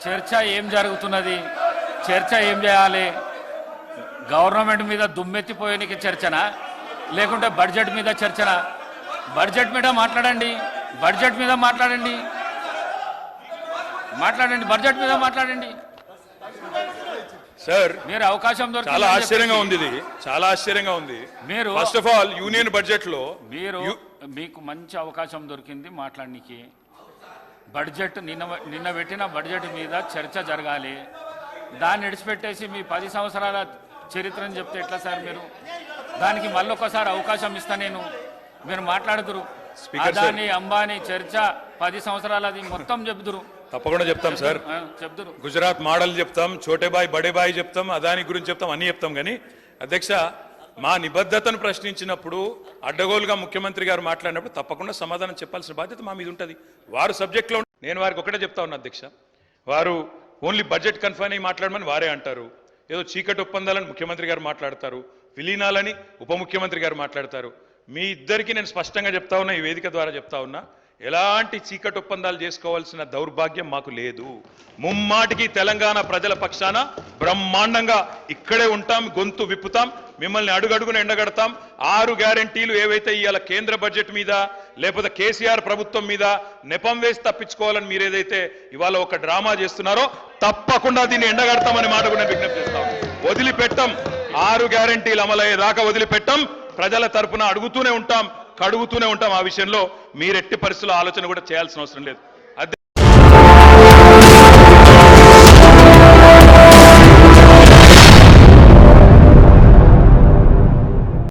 చర్చ ఏం జరుగుతున్నది? చర్చ ఏం చేయాలి? గవర్నమెంట్ మీద దుమ్మెత్తిపోయేనికి చర్చనా, లేకుంటే బడ్జెట్ మీద చర్చనా? బడ్జెట్ మీద మాట్లాడండి, బడ్జెట్ మీద మాట్లాడండి, బడ్జెట్ మీద మాట్లాడండి సార్. మీరు అవకాశం దొరికింది. చాలా ఆశ్చర్యంగా ఉంది, ఇది చాలా ఆశ్చర్యంగా ఉంది. మీరు first of all union budget లో మీకు మంచి అవకాశం దొరికింది మాట్లాడడానికి. బడ్జెట్ నిన్న పెట్టిన బడ్జెట్ మీద చర్చ జరగాలి. దాన్ని విడిచిపెట్టేసి మీ 10 సంవత్సరాల చరిత్రను చెప్తే ఎట్లా సార్? మీరు దానికి మళ్ళొకసారి అవకాశం ఇస్తా నేను, మీరు మాట్లాడుతురు. అదాని అంబానీ చర్చ 10 సంవత్సరాలది మొత్తం చెప్తురు. తప్పకుండా చెప్తాం సార్. చెప్తురు. గుజరాత్ మోడల్ చెప్తాం, చోటే బాయ్ బడే బాయ్ చెప్తాం, అదాని గురించి చెప్తాం, అన్ని చెప్తాం. కానీ అధ్యక్ష, మా నిబద్ధతను ప్రశ్నించినప్పుడు అడ్డగోలుగా ముఖ్యమంత్రి గారు మాట్లాడినప్పుడు తప్పకుండా సమాధానం చెప్పాల్సిన బాధ్యత మా మీద ఉంటుంది. వారు సబ్జెక్ట్లో నేను వారికి ఒకటే చెప్తా ఉన్నా అధ్యక్ష, వారు ఓన్లీ బడ్జెట్ కన్ఫైన్ అయ్యి మాట్లాడమని వారే అంటారు. ఏదో చీకటి ఒప్పందాలని ముఖ్యమంత్రి గారు మాట్లాడతారు, విలీనాలని ఉప ముఖ్యమంత్రి గారు మాట్లాడతారు. మీ ఇద్దరికి నేను స్పష్టంగా చెప్తా ఉన్నా, ఈ వేదిక ద్వారా చెప్తా ఉన్నా, ఎలాంటి చీకటి ఒప్పందాలు చేసుకోవాల్సిన దౌర్భాగ్యం మాకు లేదు. ముమ్మాటికి తెలంగాణ ప్రజల పక్షాన బ్రహ్మాండంగా ఇక్కడే ఉంటాం, గొంతు విప్పుతాం, మిమ్మల్ని అడుగడుగున ఎండగడతాం. 6 గ్యారెంటీలు ఏవైతే ఇవాళ కేంద్ర బడ్జెట్ మీద లేకపోతే కేసీఆర్ ప్రభుత్వం మీద నెపం వేసి తప్పించుకోవాలని మీరు ఏదైతే ఇవాళ ఒక డ్రామా చేస్తున్నారో తప్పకుండా దీన్ని ఎండగడతామని మాట కూడా విజ్ఞప్తి చేస్తాం. వదిలిపెట్టం, 6 గ్యారెంటీలు అమలయ్యేదాకా వదిలిపెట్టం. ప్రజల తరపున అడుగుతూనే ఉంటాం, కడుగుతూనే ఉంటాం. ఆ విషయంలో మీరెట్టి పరిస్థితుల్లో ఆలోచన కూడా చేయాల్సిన అవసరం లేదు.